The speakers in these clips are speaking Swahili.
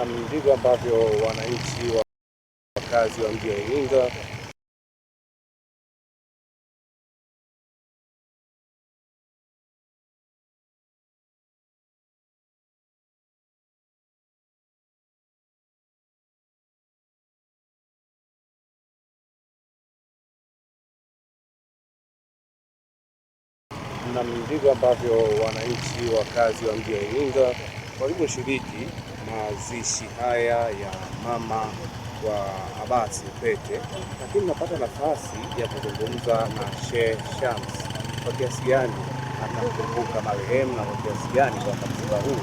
Ndivyo ambavyo wananchi wakazi wa mji wa Iringa wakazi wa mji wa Iringa walivyoshiriki mazishi haya ya mama wa Abbas Upete, lakini napata nafasi ya kuzungumza na Sheikh Shams kwa kiasi gani anakumbuka marehemu na kwa kiasi gani kwa msiba huu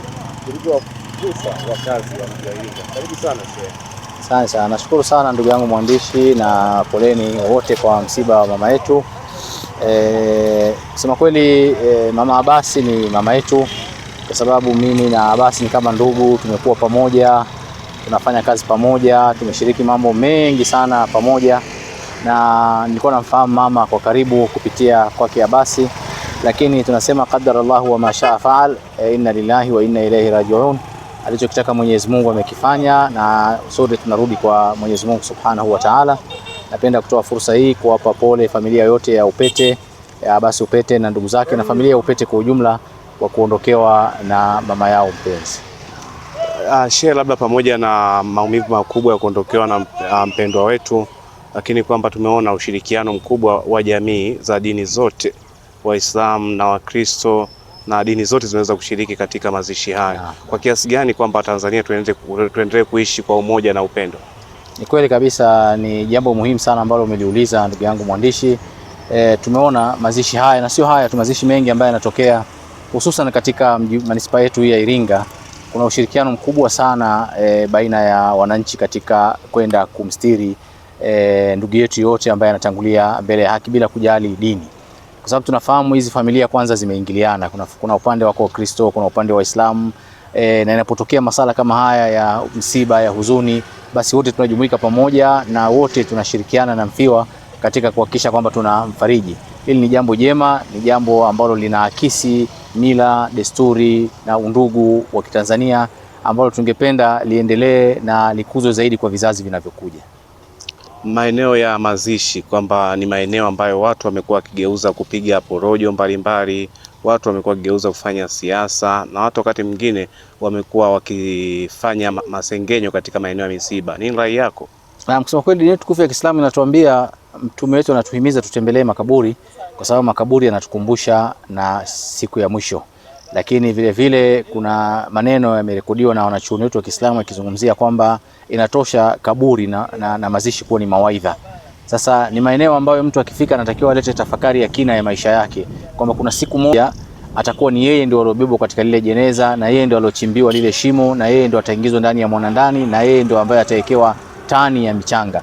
ulivyowagusa wakazi wa mji wa Iringa. Karibu sana Sheikh. Asante sana, nashukuru sana ndugu yangu mwandishi, na poleni wote kwa msiba wa mama yetu. Kusema kweli, mama Abbas ni mama yetu, kwa sababu mimi na Abbas ni kama ndugu. Tumekuwa pamoja, tunafanya kazi pamoja, tumeshiriki mambo mengi sana pamoja, na nilikuwa namfahamu mama kwa karibu kupitia kwake Abbas, lakini tunasema qadarallahu wa ma shaa faal, inna lillahi wa inna ilaihi rajiun. Alichokitaka Mwenyezi Mungu amekifanya, na sote tunarudi kwa Mwenyezi Mungu Subhanahu wa Ta'ala. Napenda kutoa fursa hii kuwapa pole familia yote ya Upete, ya Abbas Upete na ndugu zake na familia ya Upete kwa ujumla kwa kuondokewa na mama yao mpenzi. Sheikh, labda pamoja na maumivu makubwa ya kuondokewa na mpendwa wetu, lakini kwamba tumeona ushirikiano mkubwa wa jamii za dini zote, Waislamu na Wakristo na dini zote zinaweza kushiriki katika mazishi haya. Kwa kiasi gani kwamba Tanzania tuendelee kuishi kwa umoja na upendo? Ni kweli kabisa, ni jambo muhimu sana ambalo umeliuliza ndugu yangu mwandishi. Tumeona mazishi haya, na sio haya tu, mazishi mengi ambayo yanatokea hususan katika manispaa yetu ya Iringa. Kuna ushirikiano mkubwa sana baina ya wananchi katika kwenda kumstiri ndugu yetu yote ambaye anatangulia mbele ya haki bila kujali dini, kwa sababu tunafahamu hizi familia kwanza zimeingiliana. Kuna upande wa Kristo, kuna upande wa Waislamu, na inapotokea masala kama haya ya msiba, ya huzuni, basi wote tunajumuika pamoja na wote tunashirikiana na mfiwa katika kuhakikisha kwamba tunamfariji. Hili ni jambo jema, ni jambo ambalo linaakisi mila, desturi na undugu wa Kitanzania ambalo tungependa liendelee na likuzwe zaidi kwa vizazi vinavyokuja. Maeneo ya mazishi kwamba ni maeneo ambayo watu wamekuwa wakigeuza kupiga porojo mbalimbali, watu wamekuwa wakigeuza kufanya siasa, na watu wakati mwingine wamekuwa wakifanya masengenyo katika maeneo ya misiba. Nini rai yako? Kusema kweli, dini tukufu ya Kiislamu inatuambia, mtume wetu anatuhimiza tutembelee makaburi, kwa sababu makaburi yanatukumbusha na siku ya mwisho. Lakini vile vile kuna maneno yamerekodiwa na wanachuoni wetu wa Kiislamu yakizungumzia kwamba inatosha kaburi na mazishi kuwa ni mawaidha. Sasa ni maeneo ambayo mtu akifika anatakiwa alete tafakari ya kina ya maisha yake, kwamba kuna siku moja atakuwa ni yeye ndio aliyobebwa katika lile jeneza, na yeye ndio aliochimbiwa lile shimo, na yeye ndio ataingizwa ndani ya mwanandani, na yeye ndio ambaye atawekewa tani ya michanga.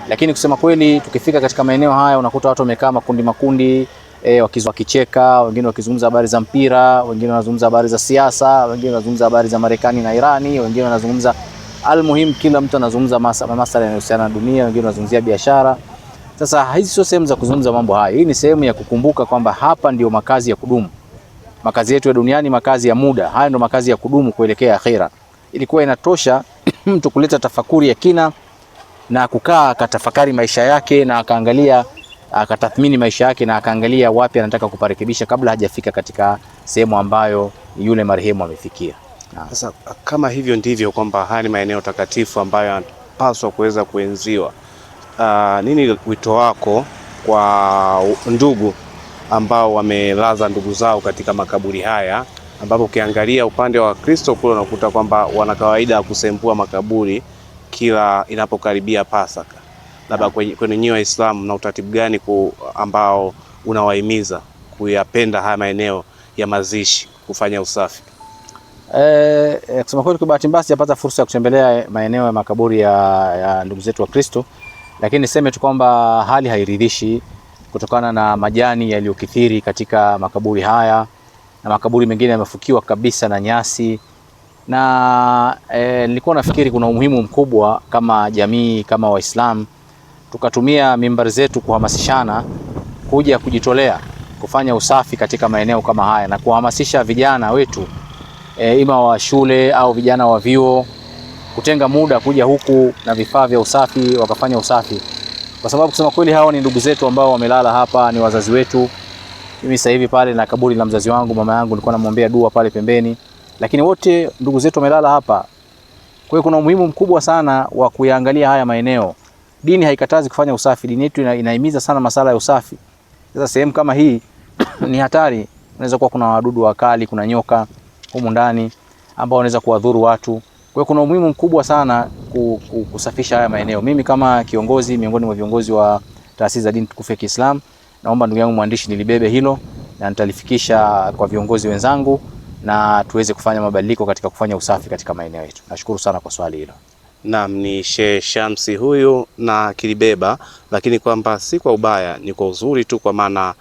Lakini kusema kweli, tukifika katika maeneo haya unakuta watu wamekaa makundi, wakicheka, wengine wakizungumza habari za mpira, wengine wanazungumza habari za siasa, wengine wanazungumza habari za Marekani na Irani, wengine wanazungumza almuhim, kila mtu anazungumza masuala yanayohusiana na dunia, wengine wanazungumzia biashara. Sasa hizi sio sehemu za kuzungumza mambo haya. Hii ni sehemu ya kukumbuka kwamba hapa ndio makazi ya kudumu. Makazi yetu ya duniani makazi ya muda, haya ndio makazi ya kudumu kuelekea akhera. Ilikuwa inatosha mtu kuleta tafakuri ya kina na kukaa akatafakari maisha yake, na akaangalia, akatathmini maisha yake, na akaangalia wapi anataka kuparekebisha kabla hajafika katika sehemu ambayo yule marehemu amefikia. Sasa kama hivyo ndivyo kwamba haya ni maeneo takatifu ambayo yanapaswa kuweza kuenziwa, nini wito wako kwa ndugu ambao wamelaza ndugu zao katika makaburi haya, ambapo ukiangalia upande wa Kristo kule unakuta kwamba wana kawaida ya kusembua makaburi kila inapokaribia Pasaka? Labda kwenye nyinyi Waislamu na utaratibu gani ambao unawahimiza kuyapenda haya maeneo ya mazishi, kufanya usafi? Kusema kweli, kwa bahati mbaya sijapata fursa ya kutembelea maeneo ya makaburi ya ndugu zetu wa Kristo, lakini niseme tu kwamba hali hairidhishi kutokana na majani yaliyokithiri katika makaburi haya, na makaburi mengine yamefukiwa kabisa na nyasi. Na nilikuwa nafikiri kuna umuhimu mkubwa kama jamii, kama Waislamu, tukatumia mimbari zetu kuhamasishana kuja kujitolea kufanya usafi katika maeneo kama haya, na kuhamasisha vijana wetu ima wa shule au vijana wa vyuo kutenga muda kuja huku na vifaa vya usafi wakafanya usafi, kwa sababu kusema kweli hao ni ndugu zetu ambao wamelala hapa, ni wazazi wetu. Mimi sasa hivi pale na kaburi la mzazi wangu, mama yangu, nilikuwa namwombea dua pale pembeni, lakini wote ndugu zetu wamelala hapa. Kwa hiyo kuna umuhimu mkubwa sana wa kuyaangalia haya maeneo. Dini haikatazi kufanya usafi, dini yetu inahimiza sana masala ya usafi. Sasa sehemu kama hii ni hatari, unaweza kuwa kuna wadudu wakali, kuna nyoka humu ndani ambao wanaweza kuwadhuru watu. Kwa hiyo kuna umuhimu mkubwa sana kusafisha haya maeneo. Mimi kama kiongozi miongoni mwa viongozi wa taasisi za dini tukufu ya Kiislamu, naomba ndugu yangu mwandishi nilibebe hilo na nitalifikisha kwa viongozi wenzangu na tuweze kufanya mabadiliko katika kufanya usafi katika maeneo yetu. Nashukuru sana kwa swali hilo. Naam, ni Sheikh Shamsi huyu na kilibeba, lakini kwamba si kwa ubaya, ni kwa uzuri tu, kwa maana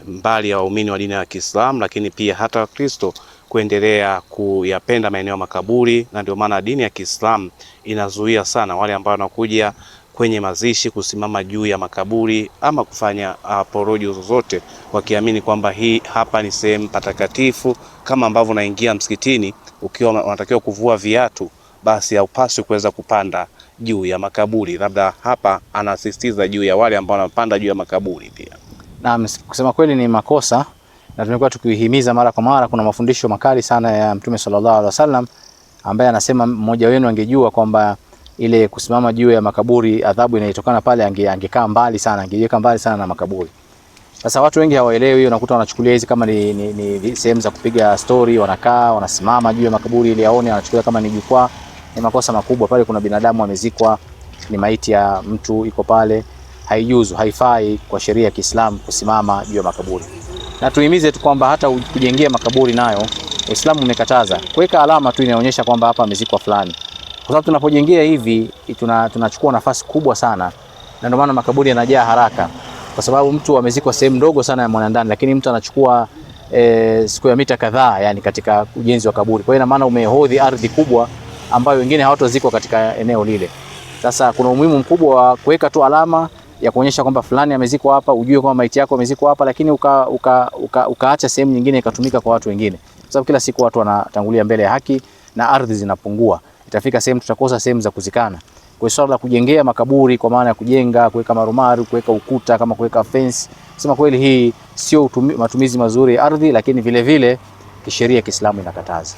mbali ya waumini wa dini ya Kiislamu, lakini pia hata Wakristo kuendelea kuyapenda maeneo ya makaburi, na ndio maana dini ya Kiislamu inazuia sana wale ambao wanakuja kwenye mazishi kusimama juu ya makaburi ama kufanya porojo zozote, wakiamini kwamba hii hapa ni sehemu patakatifu. Kama ambavyo unaingia msikitini ukiwa unatakiwa kuvua viatu, basi haupaswi kuweza kupanda juu ya makaburi. Labda hapa anasisitiza juu ya wale ambao wanapanda juu ya makaburi pia. Na kusema kweli ni makosa, na tumekuwa tukihimiza mara kwa mara. Kuna mafundisho makali sana ya Mtume sallallahu alaihi wasallam ambaye anasema mmoja wenu angejua kwamba ile kusimama juu ya makaburi adhabu inayotokana pale, angekaa mbali sana, angejiweka mbali sana na makaburi. Sasa watu wengi hawaelewi hiyo, unakuta wanachukulia hizi kama ni sehemu za kupiga story, wanakaa wanasimama juu ya makaburi ili aone, wanachukulia kama ni jukwaa. Ni makosa makubwa. Pale kuna binadamu amezikwa, ni maiti ya mtu iko pale, haijuzu, haifai kwa sheria ya Kiislamu kusimama juu ya makaburi. Na tuhimize tu kwamba hata kujengea makaburi nayo Uislamu umekataza. Kuweka alama tu inaonyesha kwamba hapa amezikwa fulani. Kwa sababu tunapojengea hivi tunachukua nafasi kubwa sana, na ndio maana makaburi yanajaa haraka, kwa sababu mtu amezikwa sehemu ndogo sana ya mwanandani, lakini mtu anachukua square mita kadhaa yani katika ujenzi wa kaburi. Kwa hiyo ina maana umehodhi ardhi kubwa ambayo wengine hawatozikwa katika eneo lile. Sasa kuna umuhimu mkubwa wa kuweka tu alama ya kuonyesha kwamba fulani amezikwa hapa, ujue kwamba maiti yako amezikwa hapa, lakini ukaacha sehemu nyingine ikatumika kwa watu wengine. Kwa sababu kila siku watu wanatangulia mbele ya haki na ardhi zinapungua. Itafika sehemu tutakosa sehemu za kuzikana. Kwa swala la kujengea makaburi, kwa maana ya kujenga, kuweka marumaru, kuweka ukuta, kama kuweka fence, sema kweli hii sio matumizi mazuri ya ardhi, lakini vile vile kisheria Kiislamu inakataza.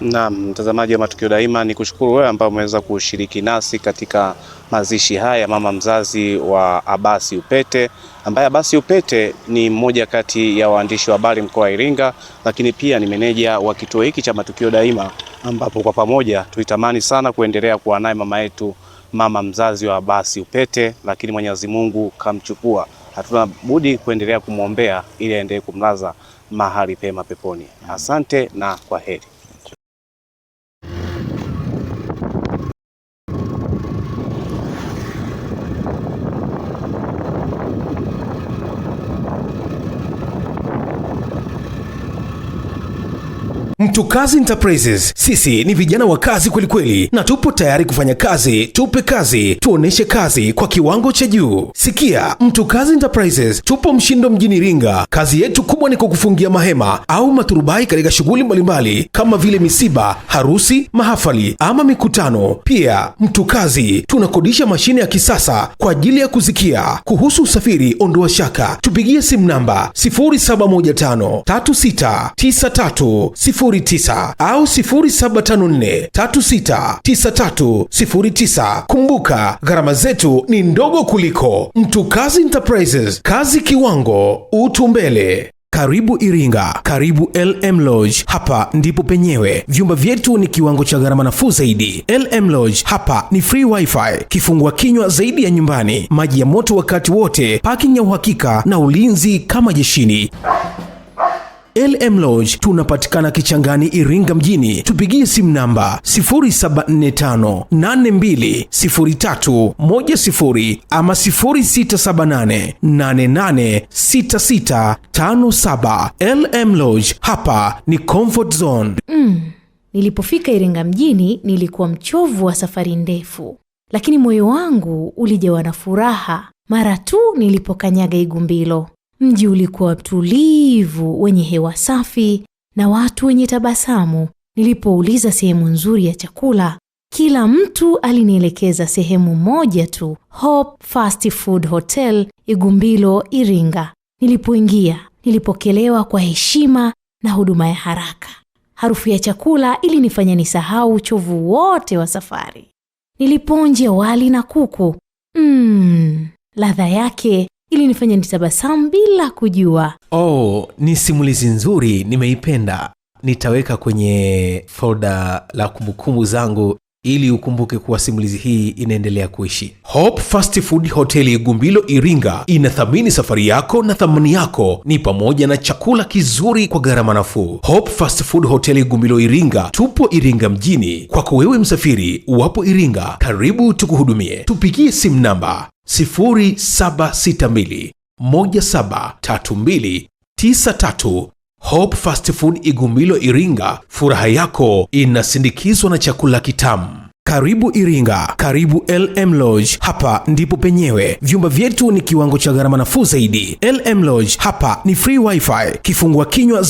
Naam, mtazamaji wa Matukio Daima, ni kushukuru wewe ambao umeweza kushiriki nasi katika mazishi haya mama mzazi wa Abasi Upete, ambaye Abasi Upete ni mmoja kati ya waandishi wa habari mkoa wa Iringa, lakini pia ni meneja wa kituo hiki cha Matukio Daima, ambapo kwa pamoja tuitamani sana kuendelea kuwa naye mama yetu, mama mzazi wa Abasi Upete, lakini Mwenyezi Mungu kamchukua. Hatuna budi kuendelea kumwombea ili aendelee kumlaza mahali pema peponi. Asante na kwaheri. Mtukazi Enterprises, sisi ni vijana wa kazi kweli kweli, na tupo tayari kufanya kazi. Tupe kazi, tuoneshe kazi kwa kiwango cha juu. Sikia, Mtukazi Enterprises tupo Mshindo mjini Iringa. Kazi yetu kubwa ni kukufungia mahema au maturubai katika shughuli mbalimbali kama vile misiba, harusi, mahafali ama mikutano. Pia Mtukazi tunakodisha mashine ya kisasa kwa ajili ya kuzikia. Kuhusu usafiri, ondoa shaka, tupigie simu namba 0715 369309 au 0754369309. Kumbuka, gharama zetu ni ndogo kuliko. Mtukazi Enterprises, kazi kiwango, utu mbele. Karibu Iringa, karibu LM Lodge. Hapa ndipo penyewe. Vyumba vyetu ni kiwango cha gharama nafuu zaidi. LM Lodge hapa ni free wifi, kifungua kinywa zaidi ya nyumbani, maji ya moto wakati wote, parking ya uhakika na ulinzi kama jeshini. LM Lodge tunapatikana Kichangani, Iringa mjini. Tupigie simu namba 0745820310 ama 0678886657. LM Lodge, hapa ni comfort zone. Nilipofika Iringa mjini nilikuwa mchovu wa safari ndefu, lakini moyo wangu ulijawa na furaha mara tu nilipokanyaga Igumbilo. Mji ulikuwa tulivu, wenye hewa safi na watu wenye tabasamu. Nilipouliza sehemu nzuri ya chakula, Kila mtu alinielekeza sehemu moja tu, Hope Fast Food Hotel Igumbilo, Iringa. Nilipoingia, nilipokelewa kwa heshima na huduma ya haraka. Harufu ya chakula ilinifanya nisahau uchovu wote wa safari. Niliponja wali na kuku. Ladha yake ilinifanya nitabasamu bila kujua. Ni simulizi nzuri, nimeipenda. Nitaweka kwenye folder la kumbukumbu zangu ili ukumbuke kuwa simulizi hii inaendelea kuishi. Hope Fast Food Hotel Igumbilo, Iringa inathamini safari yako, na thamani yako ni pamoja na chakula kizuri kwa gharama nafuu. Hope Fast Food Hotel Igumbilo, Iringa. Tupo Iringa mjini. Kwako wewe msafiri, wapo Iringa, karibu tukuhudumie. Tupigie simu namba 0762 173293. Hope Fast Food Igumbilo, Iringa. Furaha yako inasindikizwa na chakula kitamu. Karibu Iringa, karibu LM Lodge. Hapa ndipo penyewe. Vyumba vyetu ni kiwango cha gharama nafuu zaidi. LM Lodge, hapa ni free wifi, kifungua kinywa